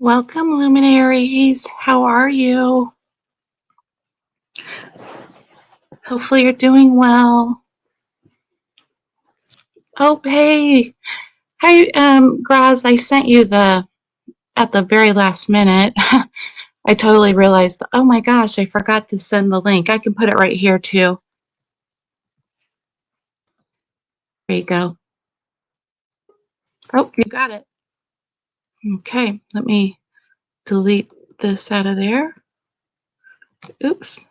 Welcome, luminaries. How are you? Hopefully, you're doing well. Oh, hey, hi, Graz. I sent you the at the very last minute. I totally realized. Oh my gosh, I forgot to send the link. I can put it right here too. There you go. Oh, you got it. Okay, let me delete this out of there. Oops.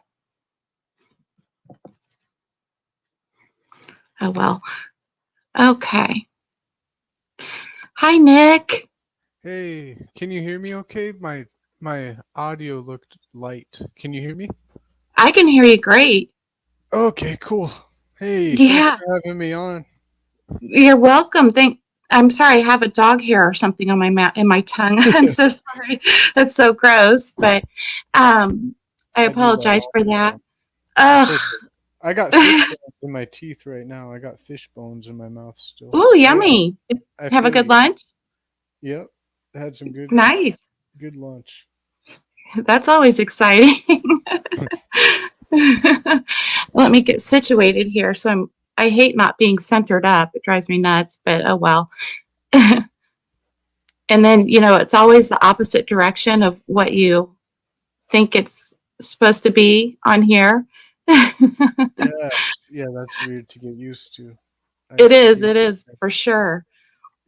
Oh well. Okay. Hi, Nick. Hey, can you hear me okay? My audio looked light. Can you hear me? I can hear you great. Okay, cool. Hey, thanks Yeah. for having me on. You're welcome. I'm sorry, I have a dog hair or something on my mouth in my tongue. I'm so sorry. That's so gross, but um, I I do that apologize all for the that. time. It's Ugh. okay. I got fish bones in my teeth right now. I got fish bones in my mouth still. Ooh, But yeah, yummy. I Have a feel good you. lunch? Yep. I had some Nice. good lunch. That's always exciting. Let me get situated here. I hate not being centered up. It drives me nuts, but oh well. And then, it's always the opposite direction of what you think it's supposed to be on here. Yeah, yeah, that's weird to get used to. I It feel is for sure.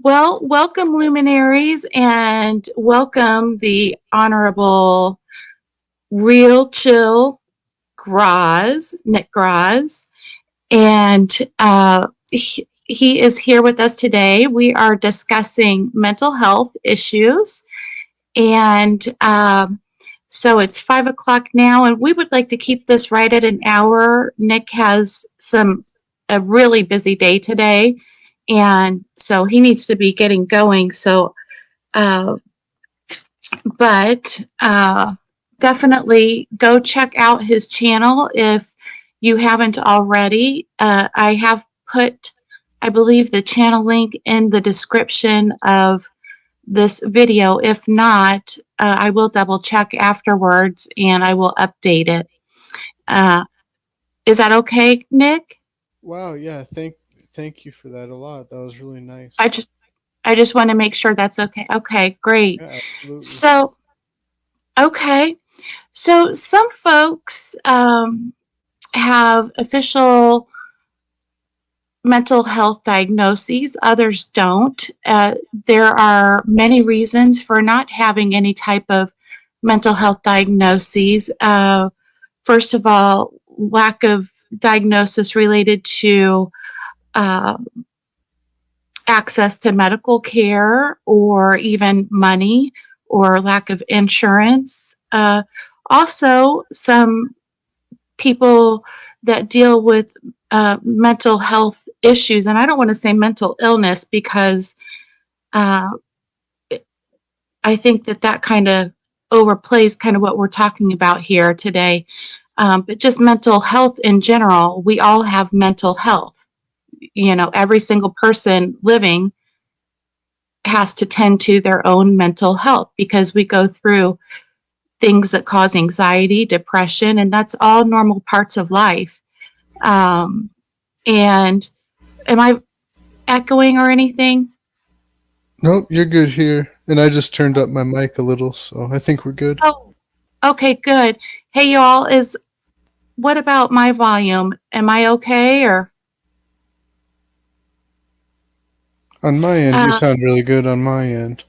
Well, welcome, luminaries, and welcome the Honorable Real Chill Graz, Nick Graz. And he is here with us today. We are discussing mental health issues. And so it's 5 o'clock now, and we would like to keep this right at an hour. Nick has a really busy day today, and so he needs to be getting going. Uh, but definitely go check out his channel if you haven't already. I have put, I believe, the channel link in the description of this video. If not, I will double check afterwards and I will update it. Uh, is that okay, Nick? Wow, yeah, thank you for that a lot. That was really I nice. just I just want to make sure that's okay. Okay, great. Yeah, absolutely. So okay, so some folks have official mental health diagnoses, others don't. There are many reasons for not having any type of mental health diagnoses. First of all, lack of diagnosis related to uh, access to medical care or even money or lack of insurance. Also, some people that deal with mental health issues, and I don't want to say mental illness because uh, I think that kind of overplays kind of what we're talking about here today. But just mental health in general, we all have mental health. Every single person living has to tend to their own mental health because we go through things that cause anxiety, depression, and that's all normal parts of life. Um, and am I echoing or anything? Nope, you're good here. And I just turned up my mic a little, so I think we're good. Oh, okay, good. Hey, y'all, what about my volume? Am I okay or? On my end, you Uh, sound really good on my end.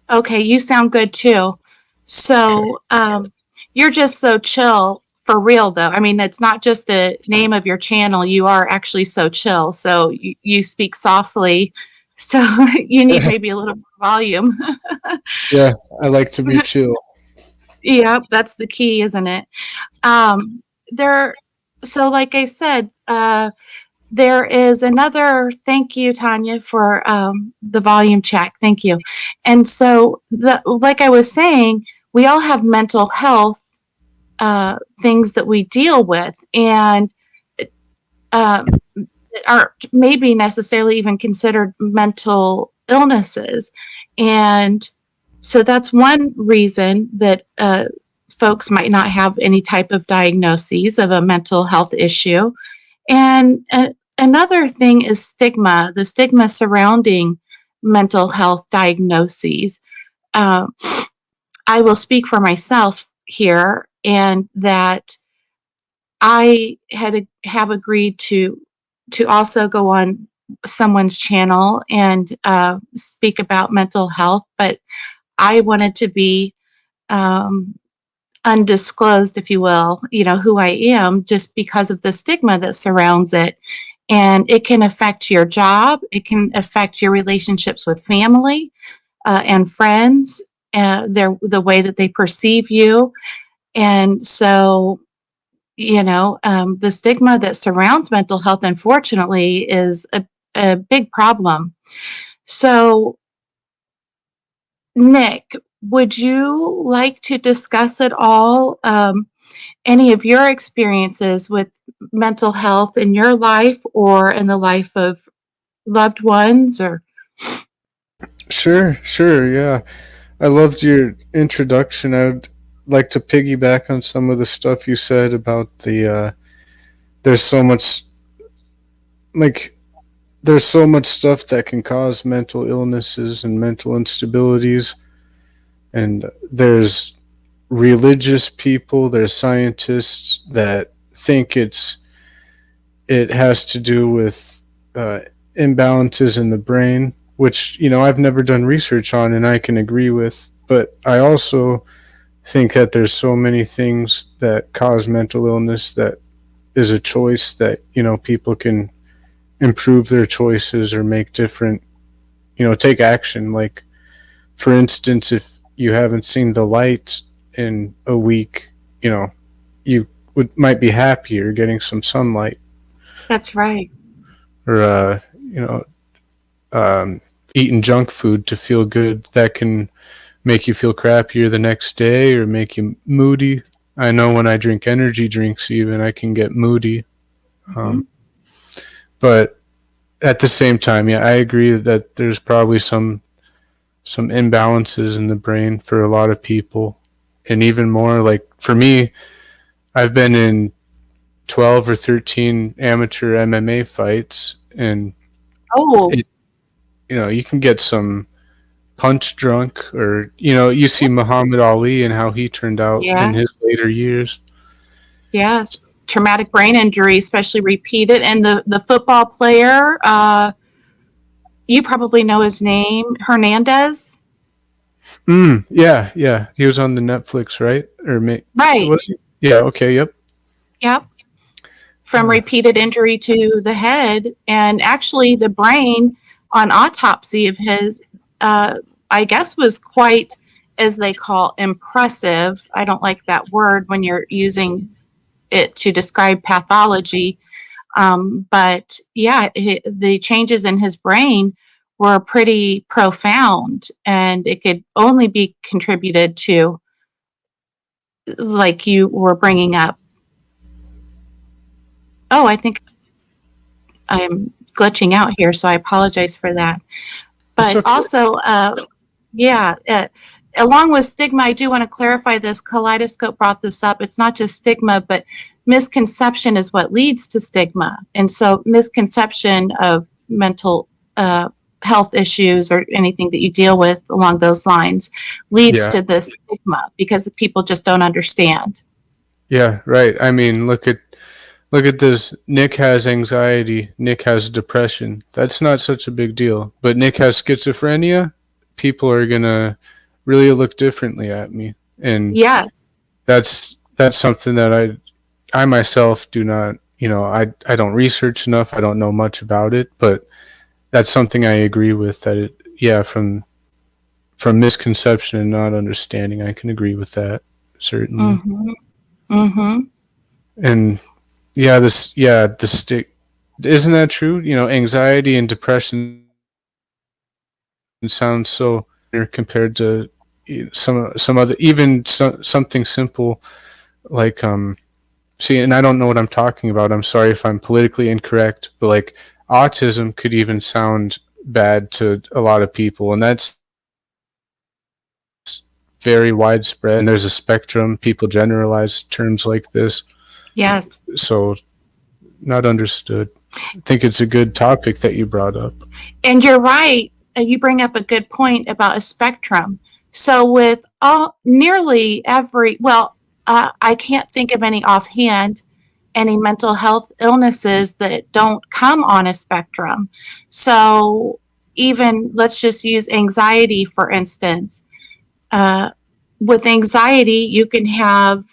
okay, you sound good too. So, you're just so chill for real, though. I mean, it's not just a name of your channel. You are actually so chill. So you speak softly. So you need maybe a little more volume. Yeah, I like to be chill. Yep, that's the key, isn't it? Um, there. So, like I said, there is another thank you, Tanya, for the volume check. Thank you. And so, like I was saying, we all have mental health things that we deal with, and um, are maybe necessarily even considered mental illnesses. And So that's one reason that folks might not have any type of diagnoses of a mental health issue. And another thing is stigma, the stigma surrounding mental health diagnoses. Uh, I will speak for myself here, and that I have agreed to also go on someone's channel and speak about mental health, but I wanted to be um, undisclosed, if you will, who I am, just because of the stigma that surrounds it. And it can affect your job, it can affect your relationships with family and friends, the way that they perceive you. And so, the stigma that surrounds mental health, unfortunately, is a big problem. So, Nick, would you like to discuss at all any of your experiences with mental health in your life or in the life of loved ones? Or Sure, yeah. I loved your introduction. I would like to piggyback on some of the stuff you said about there's so much like there's so much stuff that can cause mental illnesses and mental instabilities, and there's religious people, there's scientists that think it has to do with imbalances in the brain, which I've never done research on, and I can agree with. But I also think that there's so many things that cause mental illness that is a choice that people can improve their choices or make different, take action. Like, for instance, if you haven't seen the light in a week, you might be happier getting some sunlight, that's right. or um, eating junk food to feel good. That can make you feel crappier the next day or make you moody. I know when I drink energy drinks, even I can get moody. Hmm. Um, but at the same time, yeah, I agree that there's probably some imbalances in the brain for a lot of people, and even more like for me, I've been in 12 or 13 amateur MMA fights, and Oh, it, you can get some punch drunk, or you see Muhammad Ali and how he turned out yeah. in his later years. Yes. Traumatic brain injury, especially repeated. And the football player, you probably know his name, Hernandez. Yeah, he was on the Netflix, right? Right. Was he? Yeah, okay, yep. Yep. From Yeah. repeated injury to the head. And actually, the brain on autopsy of his, uh, I guess, was quite, as they call, impressive. I don't like that word when you're using it to describe pathology. But yeah, the changes in his brain were pretty profound, and it could only be contributed to, like you were bringing up. Oh, I think I'm glitching out here, so I apologize for that. It's But okay. also, yeah, along with stigma, I do want to clarify this. Kaleidoscope brought this up. It's not just stigma, but misconception is what leads to stigma. And so, misconception of mental uh, health issues or anything that you deal with along those lines leads Yeah. to this stigma because people just don't understand. Yeah, right. I mean, look at this. Nick has anxiety. Nick has depression. That's not such a big deal. But Nick has schizophrenia. People are gonna really look differently at me, and Yeah. that's something that I myself do not. I don't research enough. I don't know much about it, but that's something I agree with. That yeah, from misconception and not understanding, I can agree with that certainly. Mm-hmm. Mm-hmm. And the stick, isn't that true? Anxiety and depression sounds so compared to some other, even something simple like see, and I don't know what I'm talking about. I'm sorry if I'm politically incorrect, but like autism could even sound bad to a lot of people, and that's very widespread, and there's a spectrum. People generalize terms like this. Yes. So, not understood. I think it's a good topic that you brought up. And you're right. You bring up a good point about a spectrum. So with nearly every, I can't think of any offhand, any mental health illnesses that don't come on a spectrum. So even, let's just use anxiety, for instance. With anxiety, you can have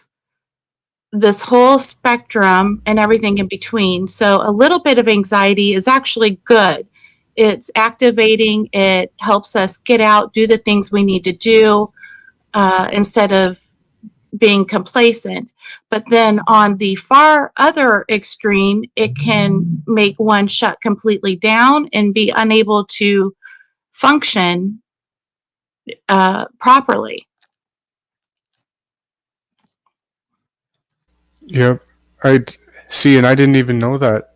this whole spectrum and everything in between. So a little bit of anxiety is actually good. It's activating. It helps us get out, do the things we need to do, instead of being complacent. But then on the far other extreme, it can make one shut completely down and be unable to function properly. Yep. I see, and I didn't even know that.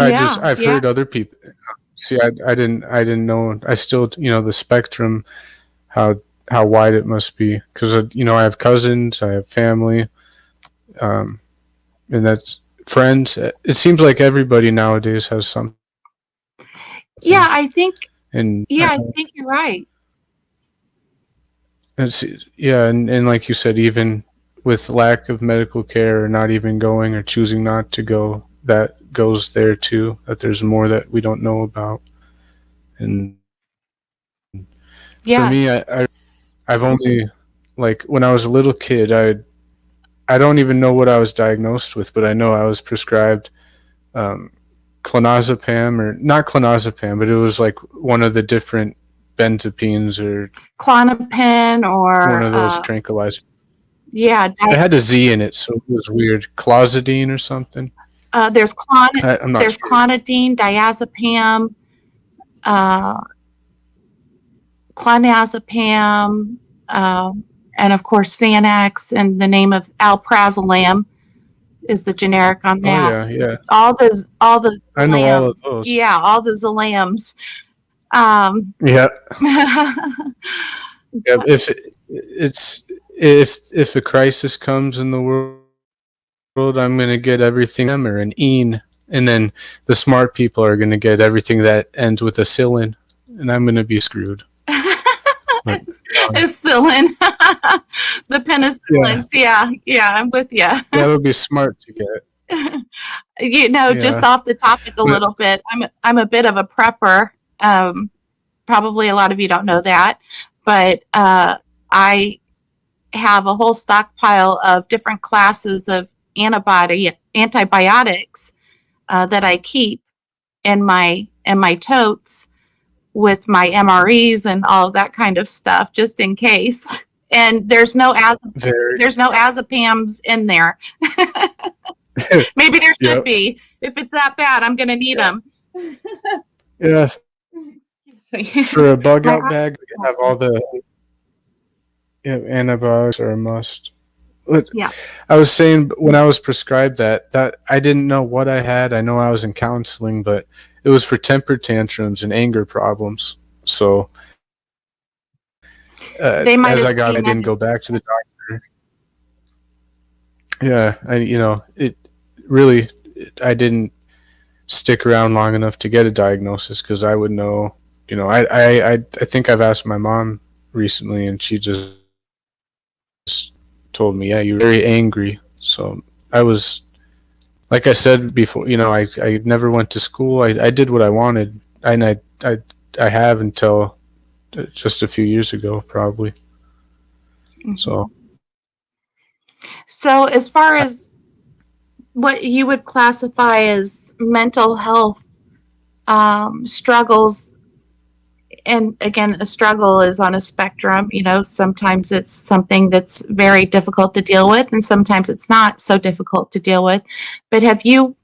I've Yeah. heard other people. See, I didn't know. I still, the spectrum, how wide it must be, because I have cousins, I have family, and that's friends. It seems like everybody nowadays has something. Yeah, I think. And I think you're right. and like you said, even with lack of medical care, or not even going, or choosing not to go, that goes there too. That there's more that we don't know about. And Yes. for me, I've only, like, when I was a little kid, I don't even know what I was diagnosed with, but I know I was prescribed clonazepam, or not clonazepam, but it was like one of the different benzopines, or Klonopin, or one of those tranquilizers. Yeah, It had a Z in it, so it was weird. Clozidine or something. There's I'm not sure. clonidine, diazepam, clonazepam, and of course Xanax, and the name of alprazolam is the generic on that. Oh yeah. All those I know all of those. Yeah, all the Zalams. Yeah. Yeah. If a crisis comes in the world, I'm gonna get everything or an een, and then the smart people are gonna get everything that ends with a cillin, and I'm gonna be screwed. Penicillin. The penicillins. Yeah, I'm with you. That would be smart to get. Just off the topic a little bit, I'm a bit of a prepper. Probably a lot of you don't know that, but I have a whole stockpile of different classes of antibiotics that I keep in my totes, with my MREs and all of that kind of stuff, just in case. And there's no azepams in there. Maybe there should be. If it's that bad, I'm going to need them. Yeah. For a bug out bag, we have all the antibiotics are a must. Yeah. I was saying, when I was prescribed that I didn't know what I had. I know I was in counseling, but it was for temper tantrums and anger problems. So as I didn't go back to the doctor. Yeah, I didn't stick around long enough to get a diagnosis, because I would know. I think I've asked my mom recently, and she just told me, yeah, you're very angry. So I was, like I said before, I never went to school. I did what I wanted, and I have until just a few years ago, probably. Mm-hmm. So as far as what you would classify as mental health struggles, and again, a struggle is on a spectrum. Sometimes it's something that's very difficult to deal with, and sometimes it's not so difficult to deal with. But have you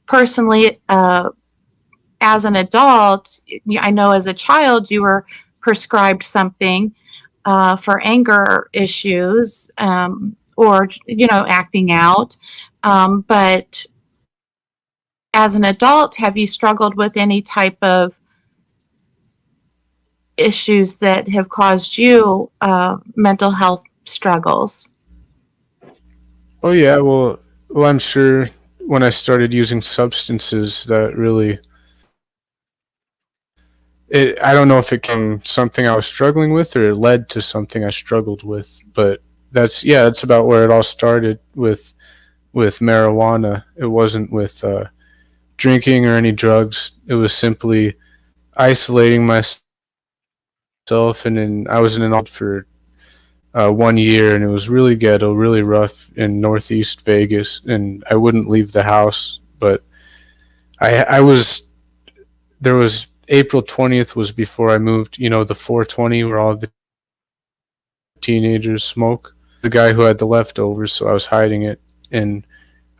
personally, as an adult, I know as a child you were prescribed something for anger issues, or acting out, but as an adult, have you struggled with any type of issues that have caused you mental health struggles? Oh yeah, well, I'm sure when I started using substances, that really, I don't know if it came something I was struggling with or it led to something I struggled with, but that's about where it all started with marijuana. It wasn't with drinking or any drugs. It was simply isolating myself, and then I was in an for 1 year, and it was really ghetto, really rough in Northeast Vegas, and I wouldn't leave the house. But I was there was April 20th was before I moved. You know, the 420 where all the teenagers smoke. The guy who had the leftovers, so I was hiding it, and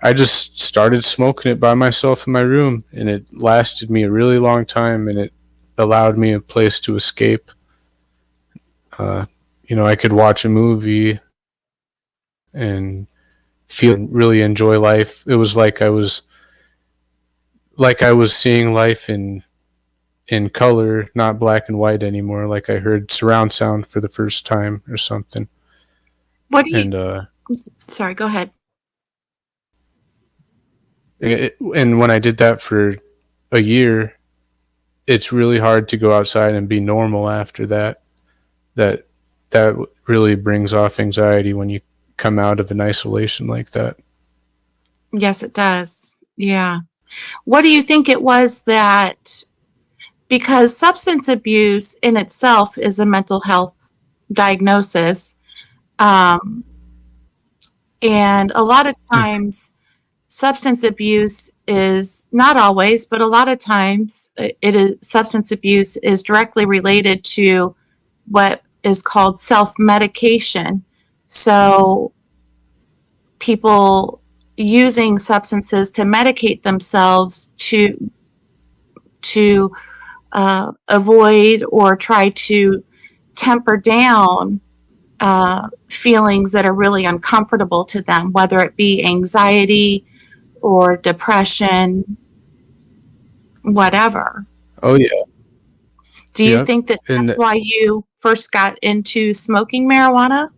I just started smoking it by myself in my room, and it lasted me a really long time, and it allowed me a place to escape. Uh, I could watch a movie and really enjoy life. It was like I was seeing life in color, not black and white anymore. Like I heard surround sound for the first time or something. What do you? And Sorry, go ahead. and when I did that for a year, it's really hard to go outside and be normal after that. That that really brings off anxiety when you come out of an isolation like that. Yes, it does. Yeah. What do you think it was that, because substance abuse in itself is a mental health diagnosis, um, and a lot of times substance abuse is not always, but a lot of times it is substance abuse is directly related to what is called self-medication. So people using substances to medicate themselves to avoid or try to temper down feelings that are really uncomfortable to them, whether it be anxiety or depression, whatever. Oh yeah, Do you yeah, think that and that's why you first got into smoking marijuana?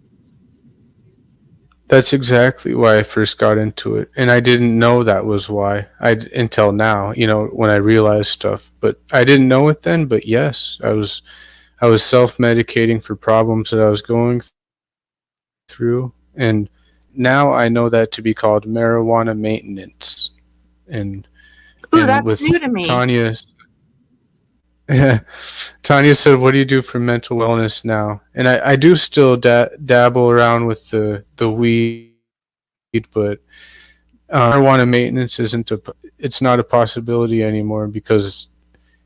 that's exactly why I first got into it, and I didn't know that was why. Until now, when I realized stuff, but I didn't know it then. But yes, I was self-medicating for problems that I was going through, and now I know that to be called marijuana maintenance. And Ooh, and that's new with to me. Tanya, Tanya said, "What do you do for mental wellness now?" And I do still dabble around with the weed, but marijuana maintenance it's not a possibility anymore, because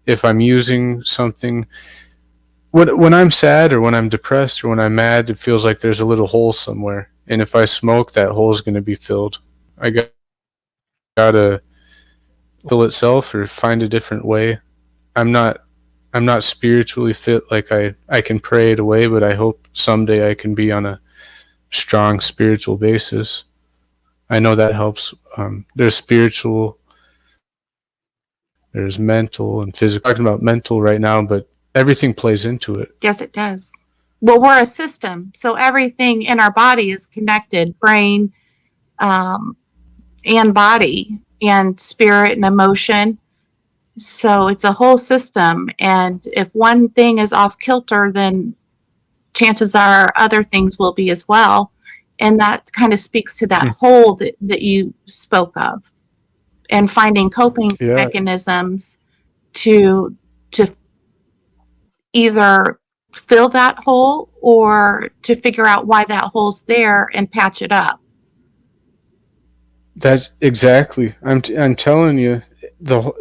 if I'm using something, when I'm sad or when I'm depressed or when I'm mad, it feels like there's a little hole somewhere, and if I smoke, that hole is going to be filled. I gotta fill itself or find a different way. I'm not I'm not spiritually fit, like I can pray it away, but I hope someday I can be on a strong spiritual basis. I know that helps. There's spiritual, there's mental and physical. I'm talking about mental right now, but everything plays into it. Yes, it does. Well, we're a system, so everything in our body is connected: brain, um, and body, and spirit and emotion. So it's a whole system. And if one thing is off kilter, then chances are other things will be as well. And that kind of speaks to that Hmm. hole that you spoke of, and finding coping Yeah, mechanisms to to either fill that hole or to figure out why that hole's there and patch it up. that's exactly. I'm telling you, the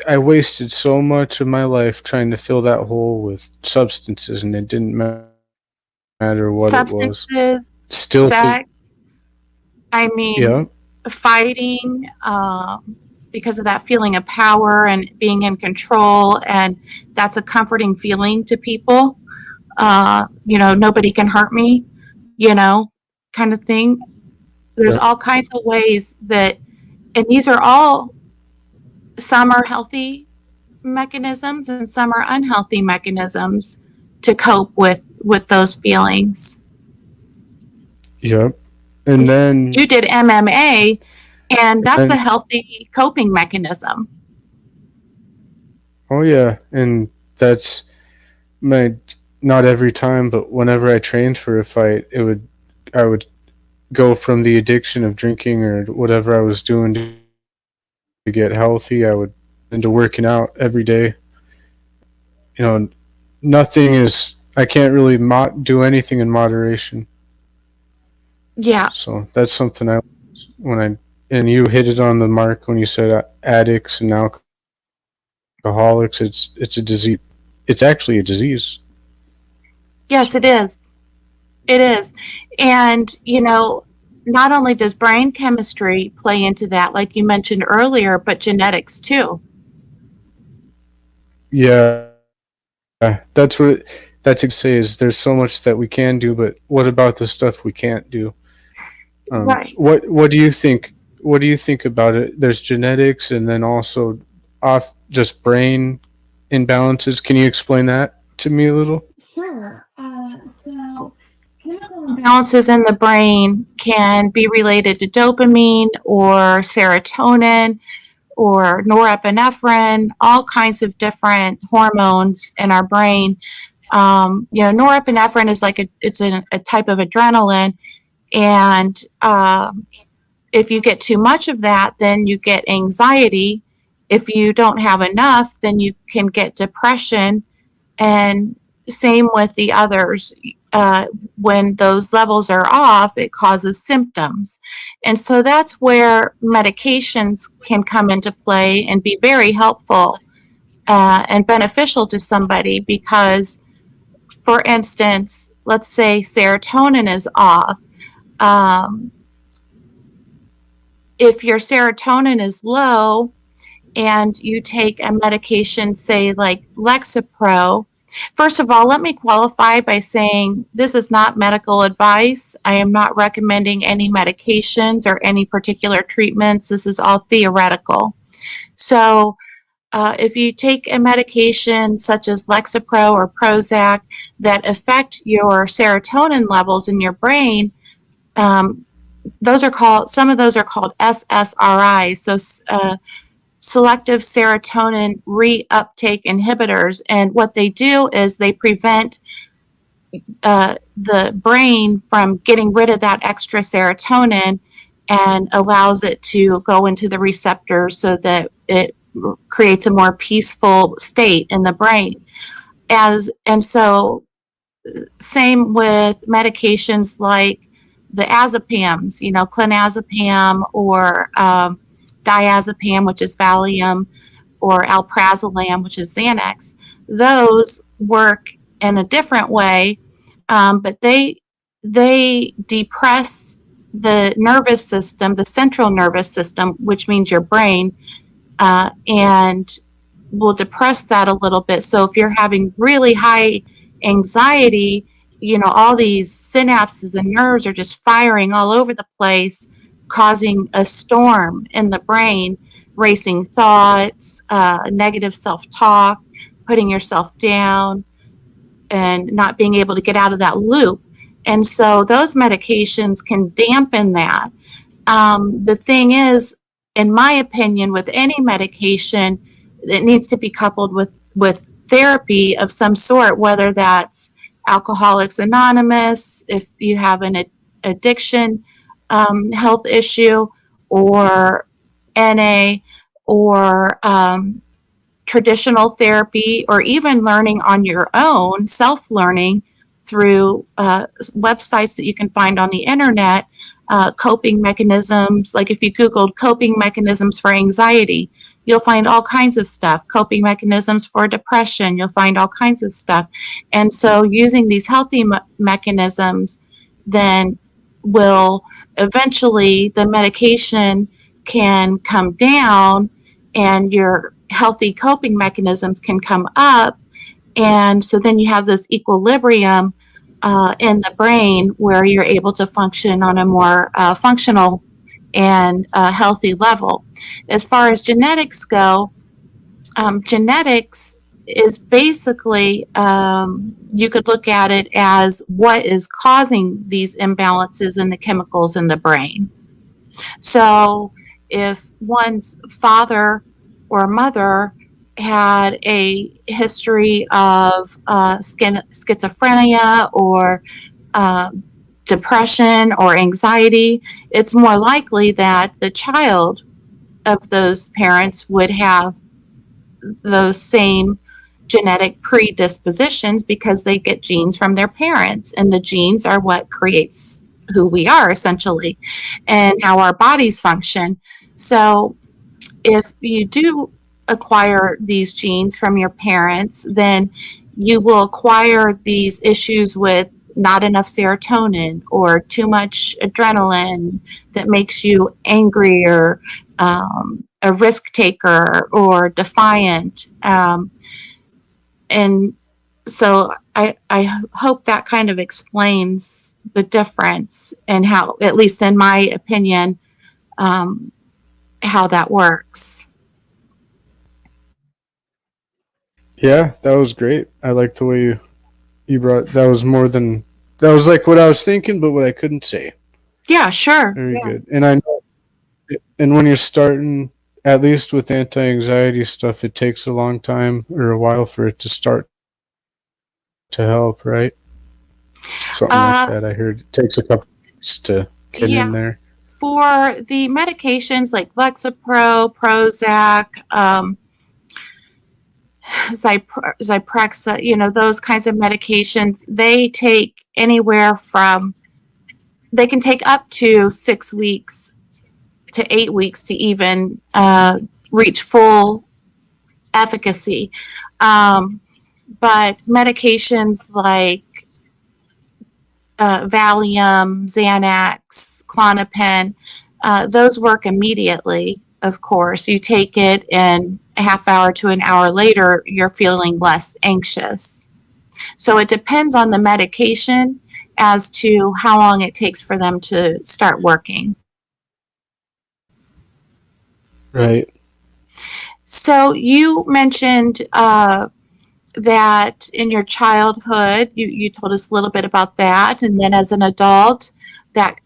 I wasted so much of my life trying to fill that hole with substances, and it didn't matter what it was. Substances, Still think, sex, I mean, yeah, fighting, because of that feeling of power and being in control. And that's a comforting feeling to people. Nobody can hurt me, you know, kind of thing. There's yeah, all kinds of ways that, and these are all, some are healthy mechanisms and some are unhealthy mechanisms to cope with those feelings. Yep. And then, You did MMA, and and that's a then, healthy coping mechanism. oh yeah, and that's my not every time, but whenever I trained for a fight, I would go from the addiction of drinking or whatever I was doing to get healthy. I would into working out every day. You know, nothing is. I can't really do anything in moderation. Yeah. So that's something I when I and you hit it on the mark when you said addicts and alcoholics. It's a disease. It's actually a disease. Yes, it is. It is. And, not only does brain chemistry play into that, like you mentioned earlier, but genetics too. Yeah, that's say is there's so much that we can do, but what about the stuff we can't do? Right. What do you think? What do you think about it? There's genetics, and then also off just brain imbalances. Can you explain that to me a little? Sure. So chemical imbalances in the brain can be related to dopamine or serotonin or norepinephrine, all kinds of different hormones in our brain. Norepinephrine is like it's a type of adrenaline, and if you get too much of that, then you get anxiety. If you don't have enough, then you can get depression, and same with the others. When those levels are off, it causes symptoms. And so that's where medications can come into play and be very helpful and beneficial to somebody because, for instance, let's say serotonin is off. Um, if your serotonin is low and you take a medication, say like Lexapro, first of all, let me qualify by saying this is not medical advice. I am not recommending any medications or any particular treatments. This is all theoretical. So, if you take a medication such as Lexapro or Prozac that affect your serotonin levels in your brain, um, some of those are called SSRIs, so selective serotonin reuptake inhibitors. And what they do is they prevent the brain from getting rid of that extra serotonin and allows it to go into the receptors so that it creates a more peaceful state in the brain. And so same with medications like the azepams, clonazepam or diazepam, which is Valium, or alprazolam, which is Xanax. Those work in a different way, but they depress the nervous system, the central nervous system, which means your brain, and will depress that a little bit. So if you're having really high anxiety, all these synapses and nerves are just firing all over the place, causing a storm in the brain, racing thoughts, negative self-talk, putting yourself down, and not being able to get out of that loop. And so those medications can dampen that. The thing is, in my opinion, with any medication, it needs to be coupled with therapy of some sort, whether that's Alcoholics Anonymous, if you have an addiction health issue, or NA, or traditional therapy, or even learning on your own, self-learning through websites that you can find on the internet, coping mechanisms. Like if you Googled coping mechanisms for anxiety, you'll find all kinds of stuff. Coping mechanisms for depression, you'll find all kinds of stuff. And so using these healthy mechanisms then will eventually, the medication can come down and your healthy coping mechanisms can come up. And so then you have this equilibrium in the brain where you're able to function on a more functional and healthy level. As far as genetics go, Genetics is basically, you could look at it as what is causing these imbalances in the chemicals in the brain. So if one's father or mother had a history of schizophrenia or uh, depression or anxiety, it's more likely that the child of those parents would have those same genetic predispositions because they get genes from their parents, and the genes are what creates who we are essentially and how our bodies function. So if you do acquire these genes from your parents, then you will acquire these issues with not enough serotonin or too much adrenaline that makes you angry or a risk taker or defiant. And so I hope that kind of explains the difference and how, at least in my opinion, um, how that works. Yeah, that was great. I like the way you brought that was more than that was like what I was thinking, but what I couldn't say. Yeah, sure. Very good. And I know, and when you're starting, at least with anti-anxiety stuff, it takes a long time or a while for it to start to help, right? Something like Uh, that. I heard it takes a couple weeks to get yeah, in there. for the medications like Lexapro, Prozac, Zyprexa, those kinds of medications, they can take up to 6 weeks to 8 weeks to even reach full efficacy. Um, but medications like Valium, Xanax, Klonopin, those work immediately, of course. You take it, and a half hour to an hour later, you're feeling less anxious. So it depends on the medication as to how long it takes for them to start working. Right. So you mentioned that in your childhood, you told us a little bit about that, and then as an adult, that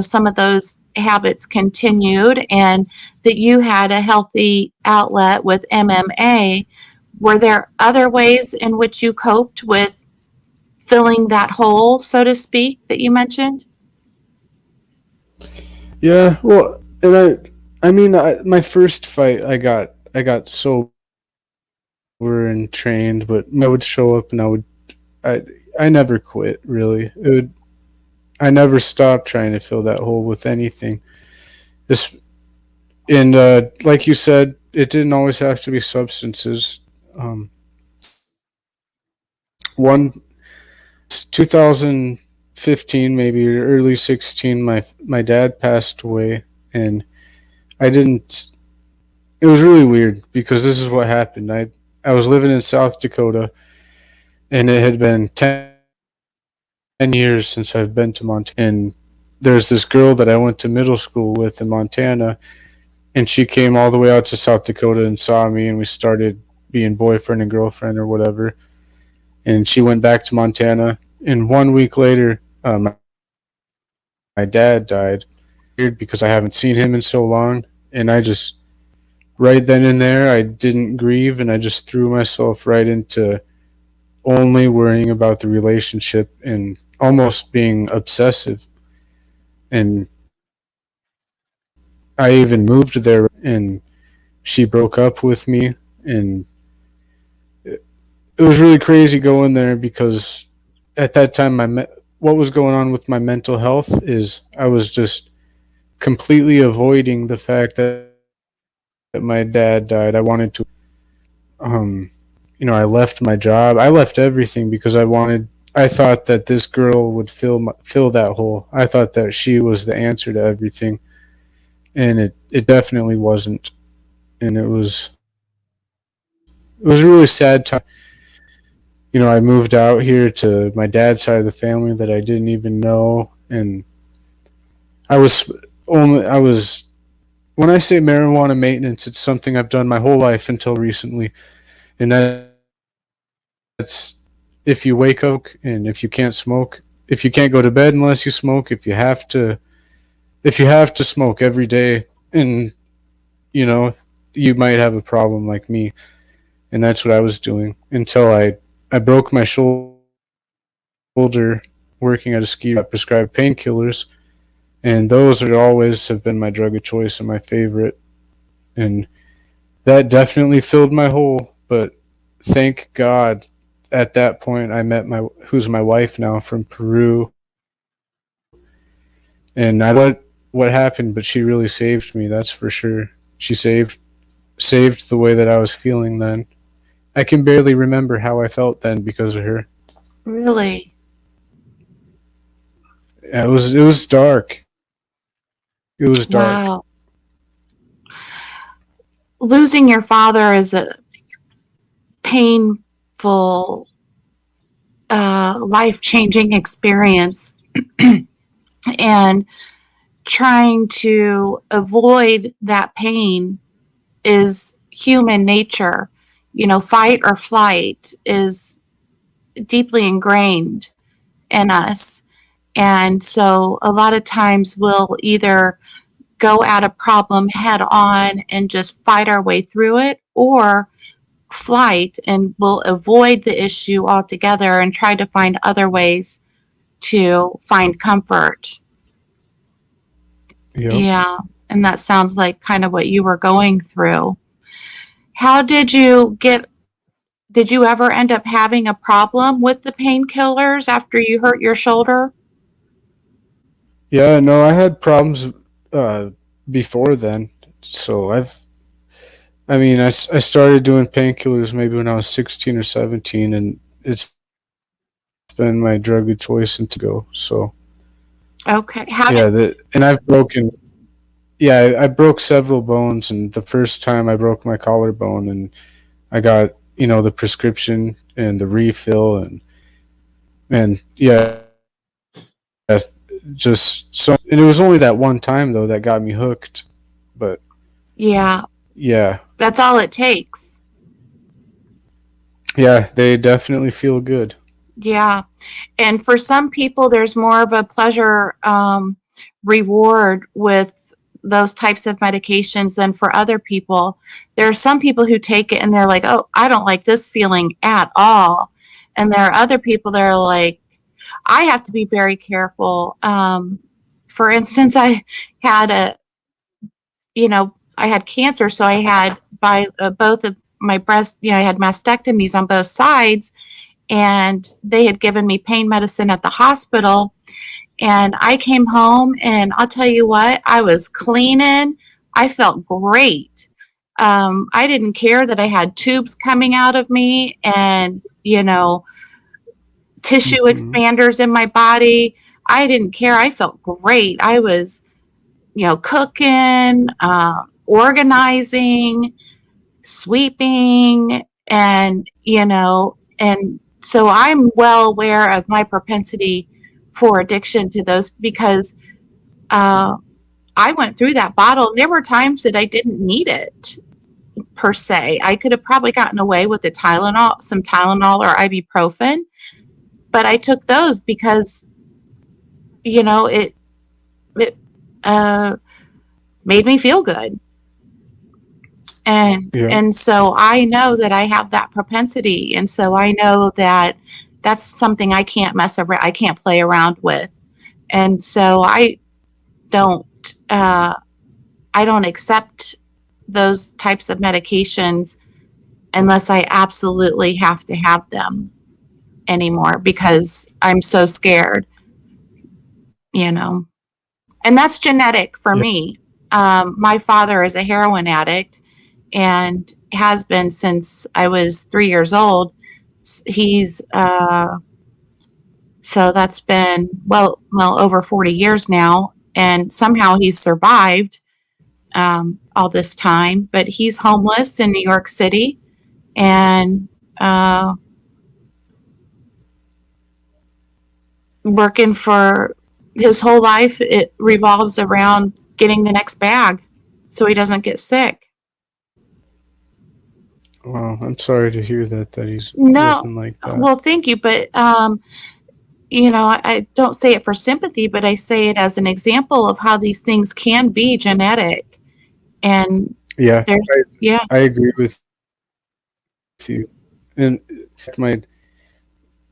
some of those habits continued, and that you had a healthy outlet with MMA. Were there other ways in which you coped with filling that hole, so to speak, that you mentioned? Yeah. Well, and I mean, my first fight, I got sober and trained, but I would show up and I, I never quit. Really, I never stopped trying to fill that hole with anything. This, and like you said, it didn't always have to be substances. Um, one 2015, maybe or early 16, my dad passed away, and I didn't. It was really weird because this is what happened. I was living in South Dakota, and it had been 10 years since I've been to Montana. And there's this girl that I went to middle school with in Montana, and she came all the way out to South Dakota and saw me, and we started being boyfriend and girlfriend or whatever. And she went back to Montana, and 1 week later, my dad died. Weird because I haven't seen him in so long, and I just right then and there I didn't grieve, and I just threw myself right into only worrying about the relationship and almost being obsessive. And I even moved there, and she broke up with me, and it was really crazy going there because at that time what was going on with my mental health is I was just completely avoiding the fact that my dad died. I wanted to, um, I left my job. I left everything because I thought that this girl would fill that hole. I thought that she was the answer to everything, and it definitely wasn't. And it was a really sad time. I moved out here to my dad's side of the family that I didn't even know, and I was only I was when I say marijuana maintenance, it's something I've done my whole life until recently, and that's if you wake up and if you can't smoke, if you can't go to bed unless you smoke, if you have to smoke every day, and you know you might have a problem like me, and that's what I was doing until I broke my shoulder working at a ski resort, prescribed painkillers, and those are always have been my drug of choice and my favorite, and that definitely filled my hole. But thank God, at that point, I met my who's my wife now from Peru, and I don't know what happened, but she really saved me. That's for sure. She saved the way that I was feeling then. I can barely remember how I felt then because of her. Really? Yeah, it was dark. It was dark. Wow. Losing your father is a painful, life-changing experience. And trying to avoid that pain is human nature. Fight or flight is deeply ingrained in us. And so a lot of times we'll either go at a problem head on and just fight our way through it, or flight and we'll avoid the issue altogether and try to find other ways to find comfort. Yep. Yeah. And that sounds like kind of what you were going through. How did you ever end up having a problem with the painkillers after you hurt your shoulder? Yeah, no, I had problems uh, before then. So I started doing painkillers maybe when I was 16 or 17, and it's been my drug of choice and to go. So Okay. yeah, and I've broken. Yeah, I broke several bones, and the first time I broke my collarbone, and I got the prescription and the refill, and yeah, just so, and it was only that one time though that got me hooked, but Yeah, yeah, that's all it takes. yeah, they definitely feel good. Yeah. And for some people, there's more of a pleasure reward with those types of medications than for other people. There are some people who take it and they're like, oh, I don't like this feeling at all. And there are other people that are like, I have to be very careful. For instance, had a, I had cancer, so I had by both of my breast, I had mastectomies on both sides, and they had given me pain medicine at the hospital. And I came home, and I'll tell you what, I was cleaning. I felt great. I didn't care that I had tubes coming out of me and, tissue Hmm. expanders in my body. I didn't care. I felt great. I was, cooking, organizing, sweeping, and so I'm well aware of my propensity for addiction to those because uh, I went through that bottle. There were times that I didn't need it per se. I could have probably gotten away with the Tylenol, some Tylenol or ibuprofen, but I took those because it uh, made me feel good. and Yeah, and so I know that I have that propensity, and so I know that that's something I can't play around with. And so don't uh, I don't accept those types of medications unless I absolutely have to have them anymore because I'm so scared, you know and that's genetic for yeah, me. My father is a heroin addict and has been since I was 3 years old. He's So that's been well over 40 years now, and somehow he's survived all this time. But he's homeless in New York City, and uh, working for his whole life. It revolves around getting the next bag. so he doesn't get sick. Wow, I'm sorry to hear that he's No, living like that. well, thank you, but I don't say it for sympathy, but I say it as an example of how these things can be genetic. And Yeah, there's, I, yeah, I agree with you. And my,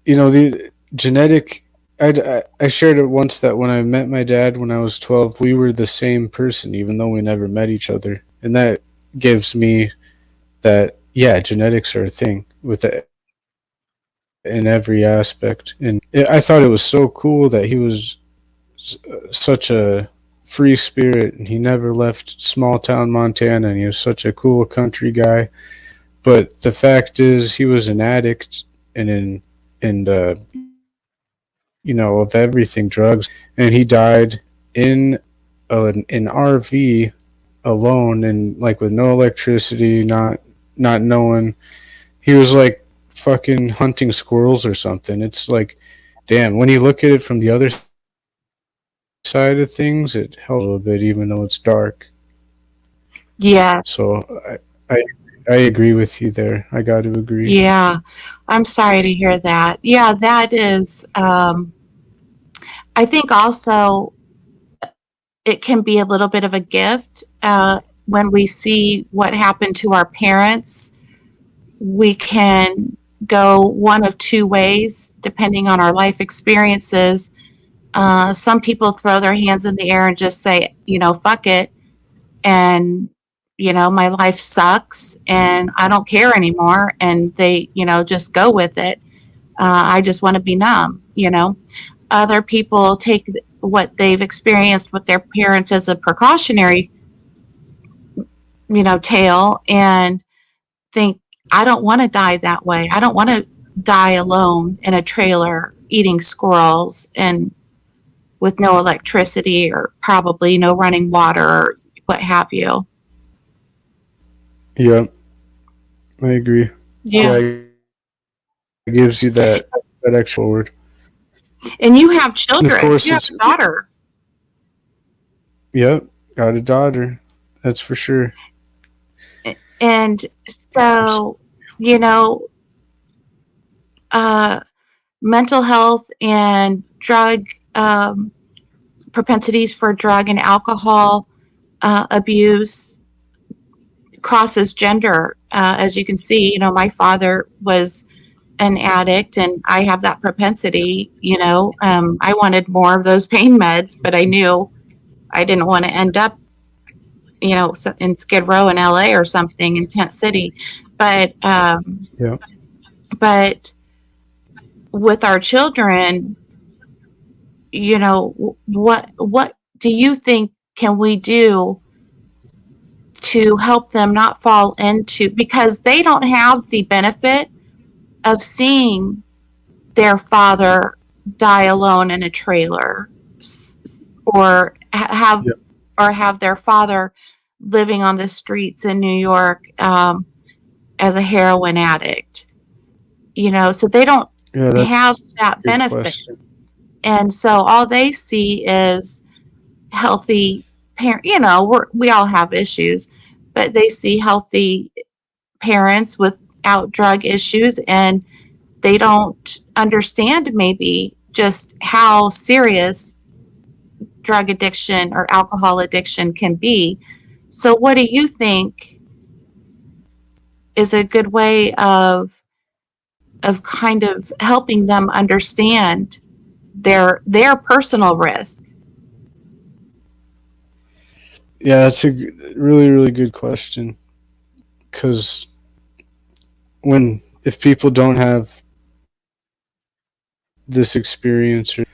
the genetic. I shared it once that when I met my dad when I was 12, we were the same person, even though we never met each other, and that gives me that yeah, genetics are a thing with it in every aspect. And I thought it was so cool that he was such a free spirit and he never left small town Montana and he was such a cool country guy. But the fact is, he was an addict and of everything, drugs, and he died in an RV alone and like with no electricity, not knowing. He was like fucking hunting squirrels or something. It's like, damn. When you look at it from the other side of things, it helps a little bit, even though it's dark. yeah, So I agree with you there. I got to agree. yeah. I'm sorry to hear that. Yeah, that is, I think also it can be a little bit of a gift when we see what happened to our parents. We can go one of two ways depending on our life experiences. Some people throw their hands in the air and just say, fuck it. And, my life sucks and I don't care anymore. And they, just go with it. I just want to be numb. Other people take what they've experienced with their parents as a precautionary, tale and think, I don't want to die that way. I don't want to die alone in a trailer eating squirrels and with no electricity or probably no running water or what have you. Yeah, I agree. Yeah, Yeah. it gives you that extra forward. And you have And of children. course, You have it's a daughter. yep, got a daughter. That's for sure. And so, you know, uh, mental health and drug propensities for drug and alcohol abuse crosses gender. As you can see, my father was an addict and I have that propensity. I wanted more of those pain meds, but I knew I didn't want to end up, in Skid Row in LA or something in Tent City. But, Yeah, but with our children, what do you think can we do to help them not fall into, because they don't have the benefit of seeing their father die alone in a trailer or have yeah, their father living on the streets in New York as a heroin addict, so they don't yeah. have That's that a good benefit. question. And so all they see is healthy parent, we all have issues, but they see healthy parents without drug issues, and they don't understand maybe just how serious drug addiction or alcohol addiction can be. So what do you think is a good way of kind of helping them understand their personal risk? Yeah, that's a really really good question. Because when if people don't have this experience, or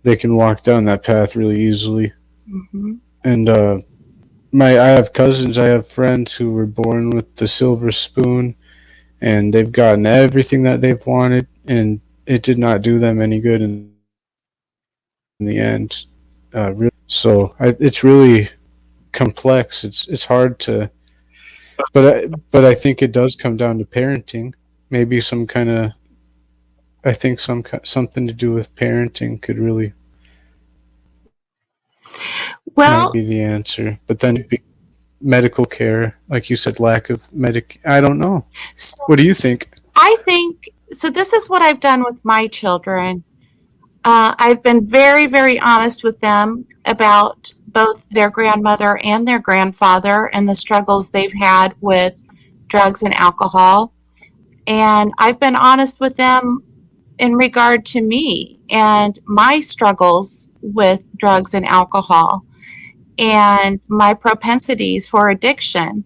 they can walk down that path really easily. Mm-hmm. And I have cousins, I have friends who were born with the silver spoon, and they've gotten everything that they've wanted, and it did not do them any good in the end. So it's really complex. It's hard to, but I think it does come down to parenting. Maybe some kind of, I think something to do with parenting could really might Well, be the answer. But then medical care, like you said, lack of I don't know. So What do you think? I think so. This is what I've done with my children. I've been very, very honest with them about both their grandmother and their grandfather and the struggles they've had with drugs and alcohol. And I've been honest with them in regard to me and my struggles with drugs and alcohol and my propensities for addiction.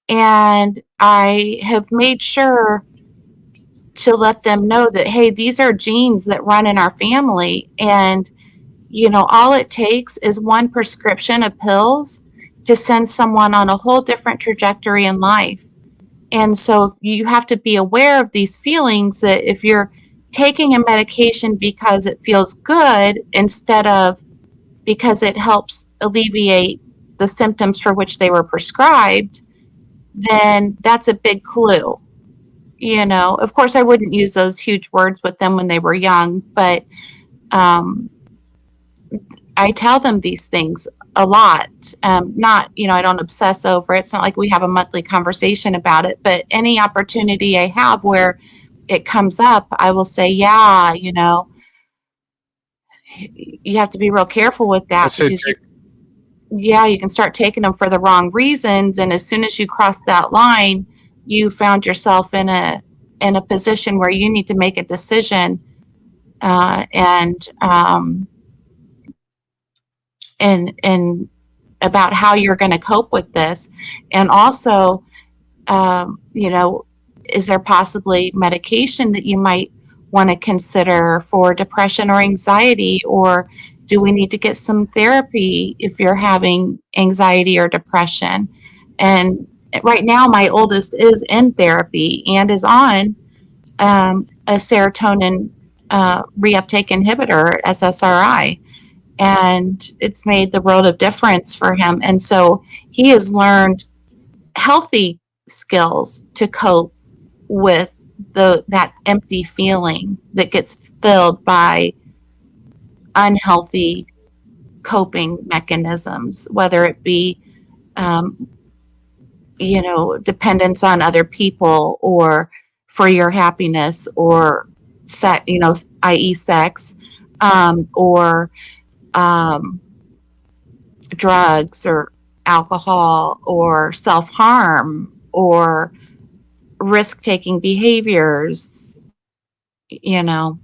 And I have made sure to let them know that, hey, these are genes that run in our family. And, all it takes is one prescription of pills to send someone on a whole different trajectory in life. And so you have to be aware of these feelings that if you're taking a medication because it feels good instead of because it helps alleviate the symptoms for which they were prescribed, then that's a big clue. Of course, I wouldn't use those huge words with them when they were young, but um, I tell them these things a lot. Not, I don't obsess over it. It's not like we have a monthly conversation about it, but any opportunity I have where it comes up, I will say, yeah, you have to be real careful with I that say because take, you can start taking them for the wrong reasons. And as soon as you cross that line, you found yourself in a position where you need to make a decision and about how you're going to cope with this. And also, is there possibly medication that you might want to consider for depression or anxiety, or do we need to get some therapy if you're having anxiety or depression? And right now, my oldest is in therapy and is on a serotonin reuptake inhibitor, SSRI, and it's made the world of difference for him. And so he has learned healthy skills to cope with that empty feeling that gets filled by unhealthy coping mechanisms, whether it be dependence on other people or for your happiness or sex, i.e. sex, or um, drugs or alcohol or self-harm or risk-taking behaviors, you know.